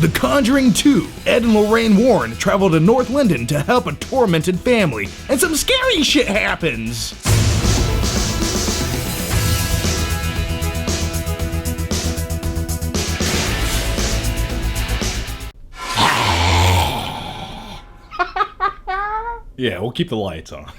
The Conjuring 2. Ed and Lorraine Warren travel to North London to help a tormented family, and some scary shit happens. Yeah, we'll keep the lights on.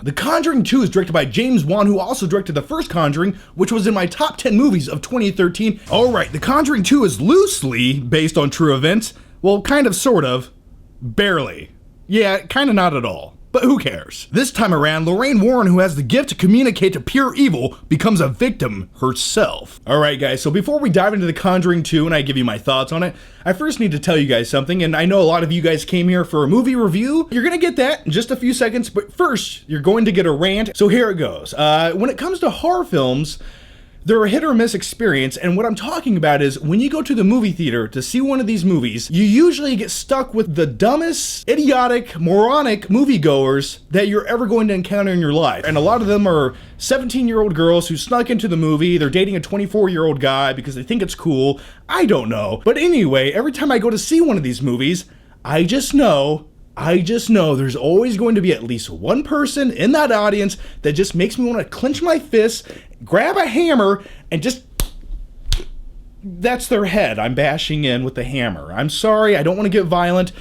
The Conjuring 2 is directed by James Wan, who also directed the first Conjuring, which was in my top 10 movies of 2013. Alright, The Conjuring 2 is loosely based on true events. Well, kind of, sort of. Barely. Yeah, kind of not at all. But who cares? This time around, Lorraine Warren, who has the gift to communicate to pure evil, becomes a victim herself. Alright guys, so before we dive into The Conjuring 2 and I give you my thoughts on it, I first need to tell you guys something, and I know a lot of you guys came here for a movie review. You're gonna get that in just a few seconds, but first, you're going to get a rant. So here it goes. When it comes to horror films, they're a hit or miss experience, and what I'm talking about is when you go to the movie theater to see one of these movies, you usually get stuck with the dumbest, idiotic, moronic moviegoers that you're ever going to encounter in your life. And a lot of them are 17-year-old girls who snuck into the movie. They're dating a 24-year-old guy because they think it's cool. I don't know. But anyway, every time I go to see one of these movies, I just know there's always going to be at least one person in that audience that just makes me want to clench my fists, grab a hammer, and just... That's their head I'm bashing in with the hammer. I'm sorry, I don't want to get violent.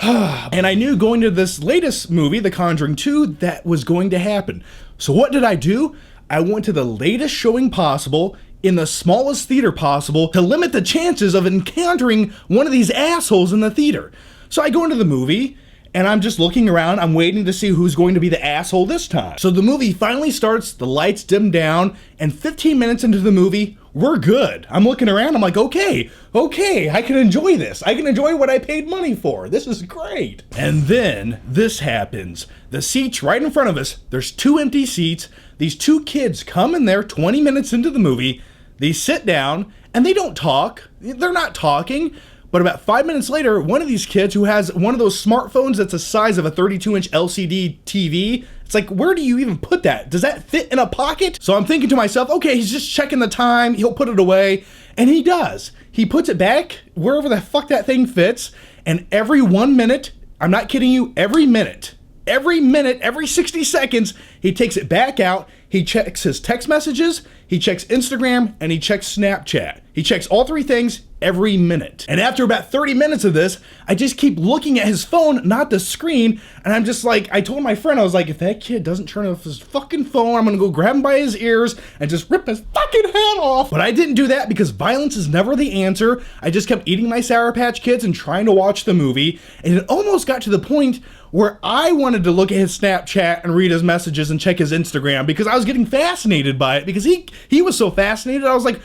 And I knew going to this latest movie, The Conjuring 2, that was going to happen. So what did I do? I went to the latest showing possible, in the smallest theater possible, to limit the chances of encountering one of these assholes in the theater. So I go into the movie, and I'm just looking around, I'm waiting to see who's going to be the asshole this time. So the movie finally starts, the lights dim down, and 15 minutes into the movie, we're good. I'm looking around, I'm like, okay, I can enjoy this. I can enjoy what I paid money for. This is great. And then this happens. The seats right in front of us, there's 2 empty seats. These 2 kids come in there 20 minutes into the movie, they sit down, and they don't talk. They're not talking. But about 5 minutes later, one of these kids who has one of those smartphones that's the size of a 32-inch LCD TV, it's like, where do you even put that? Does that fit in a pocket? So I'm thinking to myself, okay, he's just checking the time, he'll put it away, and he does. He puts it back wherever the fuck that thing fits, and every 1 minute, I'm not kidding you, every minute, every 60 seconds, he takes it back out, he checks his text messages, he checks Instagram, and he checks Snapchat. He checks all 3 things every minute. And after about 30 minutes of this, I just keep looking at his phone, not the screen, and I'm just like, I told my friend, I was like, if that kid doesn't turn off his fucking phone, I'm gonna go grab him by his ears and just rip his fucking head off. But I didn't do that because violence is never the answer. I just kept eating my Sour Patch Kids and trying to watch the movie, and it almost got to the point where I wanted to look at his Snapchat and read his messages and check his Instagram because I was getting fascinated by it because he was so fascinated. I was like,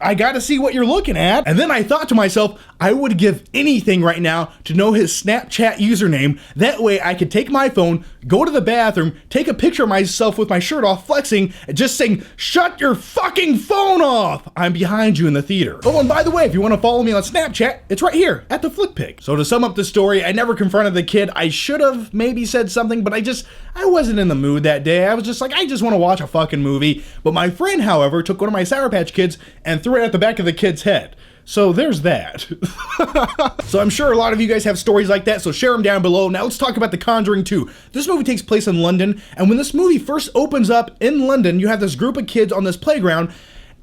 I gotta see what you're looking at. And then I thought to myself, I would give anything right now to know his Snapchat username. That way I could take my phone, go to the bathroom, take a picture of myself with my shirt off, flexing, and just saying, shut your fucking phone off. I'm behind you in the theater. Oh, and by the way, if you want to follow me on Snapchat, it's right here at the Flick Pic. So to sum up the story, I never confronted the kid. I should have maybe said something, but I wasn't in the mood that day. I was just like, I just want to watch a fucking movie. But my friend, however, took one of my Sour Patch Kids and threw it at the back of the kid's head. So there's that. So I'm sure a lot of you guys have stories like that, so share them down below. Now let's talk about The Conjuring 2. This movie takes place in London, and when this movie first opens up in London, you have this group of kids on this playground,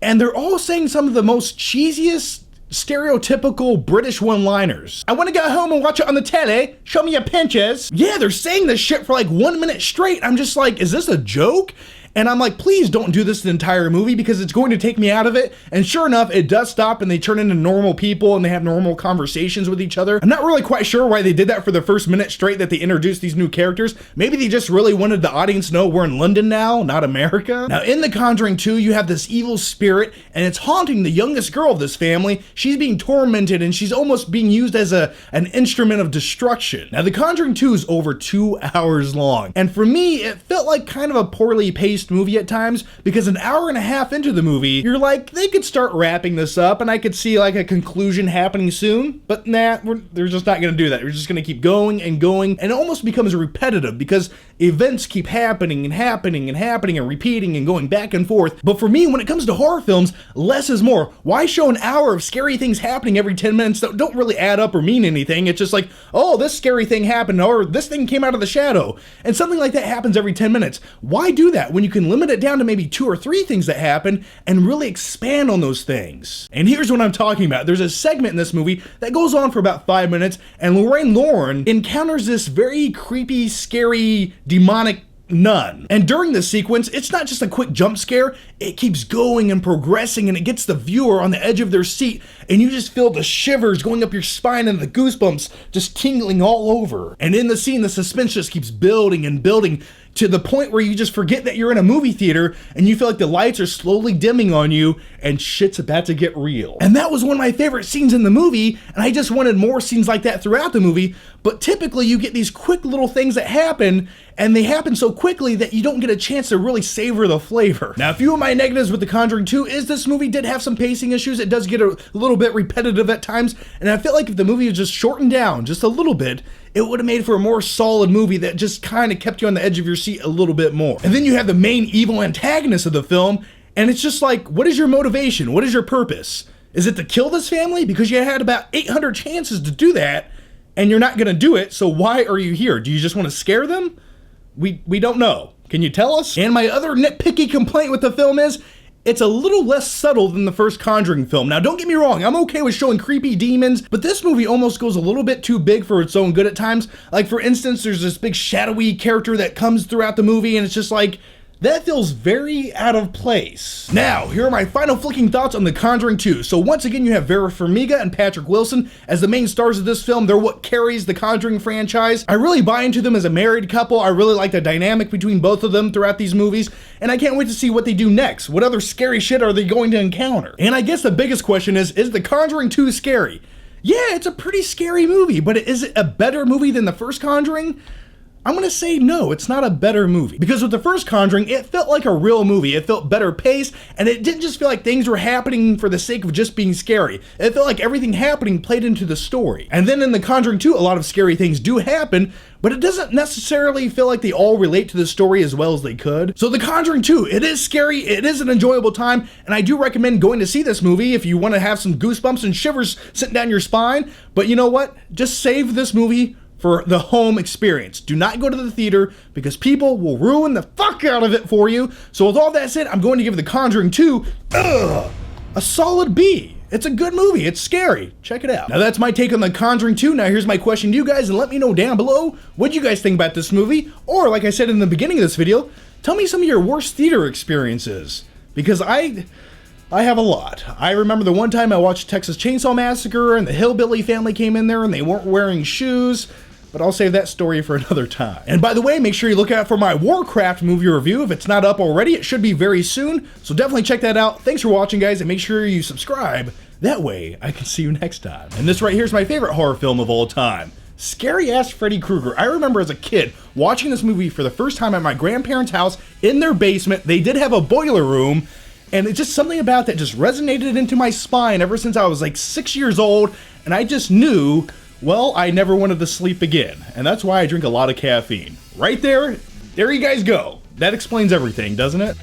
and they're all saying some of the most cheesiest, stereotypical British one-liners. I want to go home and watch it on the telly. Show me your pinches. Yeah, they're saying this shit for like 1 minute straight. I'm just like, is this a joke? And I'm like, please don't do this the entire movie because it's going to take me out of it. And sure enough, it does stop and they turn into normal people and they have normal conversations with each other. I'm not really quite sure why they did that for the first minute straight that they introduced these new characters. Maybe they just really wanted the audience to know we're in London now, not America. Now in The Conjuring 2, you have this evil spirit and it's haunting the youngest girl of this family. She's being tormented and she's almost being used as an instrument of destruction. Now The Conjuring 2 is over 2 hours long. And for me, it felt like kind of a poorly paced paced movie at times, because an hour and a half into the movie, you're like, they could start wrapping this up and I could see like a conclusion happening soon, but nah, they're just not gonna do that. We're just gonna keep going and going, and it almost becomes repetitive because events keep happening and happening and happening and repeating and going back and forth. But for me, when it comes to horror films, less is more. Why show an hour of scary things happening every 10 minutes that don't really add up or mean anything? It's just like, oh, this scary thing happened, or this thing came out of the shadow, and something like that happens every 10 minutes. Why do that when you can limit it down to maybe 2 or 3 things that happen and really expand on those things? And here's what I'm talking about. There's a segment in this movie that goes on for about 5 minutes, and Lorraine Lauren encounters this very creepy, scary, demonic nun. And during this sequence, it's not just a quick jump scare, it keeps going and progressing, and it gets the viewer on the edge of their seat, and you just feel the shivers going up your spine and the goosebumps just tingling all over. And in the scene, the suspense just keeps building and building to the point where you just forget that you're in a movie theater and you feel like the lights are slowly dimming on you and shit's about to get real. And that was one of my favorite scenes in the movie, and I just wanted more scenes like that throughout the movie, but typically you get these quick little things that happen, and they happen so quickly that you don't get a chance to really savor the flavor. Now, a few of my negatives with The Conjuring 2 is this movie did have some pacing issues. It does get a little bit repetitive at times, and I feel like if the movie was just shortened down just a little bit, it would have made for a more solid movie that just kind of kept you on the edge of your seat a little bit more. And then you have the main evil antagonist of the film, and it's just like, what is your motivation? What is your purpose? Is it to kill this family? Because you had about 800 chances to do that, and you're not gonna do it, so why are you here? Do you just want to scare them? We don't know. Can you tell us? And my other nitpicky complaint with the film is, it's a little less subtle than the first Conjuring film. Now, don't get me wrong, I'm okay with showing creepy demons, but this movie almost goes a little bit too big for its own good at times. Like, for instance, there's this big shadowy character that comes throughout the movie, and it's just like, that feels very out of place. Now, here are my final flicking thoughts on The Conjuring 2. So once again, you have Vera Farmiga and Patrick Wilson as the main stars of this film. They're what carries the Conjuring franchise. I really buy into them as a married couple. I really like the dynamic between both of them throughout these movies, and I can't wait to see what they do next. What other scary shit are they going to encounter? And I guess the biggest question is The Conjuring 2 scary? Yeah, it's a pretty scary movie, but is it a better movie than the first Conjuring? I'm gonna say no, it's not a better movie. Because with the first Conjuring, it felt like a real movie. It felt better paced, and it didn't just feel like things were happening for the sake of just being scary. It felt like everything happening played into the story. And then in The Conjuring 2, a lot of scary things do happen, but it doesn't necessarily feel like they all relate to the story as well as they could. So The Conjuring 2, it is scary, it is an enjoyable time, and I do recommend going to see this movie if you want to have some goosebumps and shivers sitting down your spine. But you know what? Just save this movie for the home experience. Do not go to the theater because people will ruin the fuck out of it for you. So with all that said, I'm going to give The Conjuring 2 a solid B. It's a good movie. It's scary. Check it out. Now that's my take on The Conjuring 2. Now here's my question to you guys, and let me know down below what you guys think about this movie. Or like I said in the beginning of this video, tell me some of your worst theater experiences, because I have a lot. I remember the one time I watched Texas Chainsaw Massacre and the hillbilly family came in there and they weren't wearing shoes, but I'll save that story for another time. And by the way, make sure you look out for my Warcraft movie review. If it's not up already, it should be very soon, so definitely check that out. Thanks for watching, guys, and make sure you subscribe. That way, I can see you next time. And this right here is my favorite horror film of all time. Scary ass Freddy Krueger. I remember as a kid watching this movie for the first time at my grandparents' house in their basement. They did have a boiler room, and it's just something about that just resonated into my spine ever since I was like 6 years old, and I just knew, well, I never wanted to sleep again. And that's why I drink a lot of caffeine. Right there you guys go. That explains everything, doesn't it?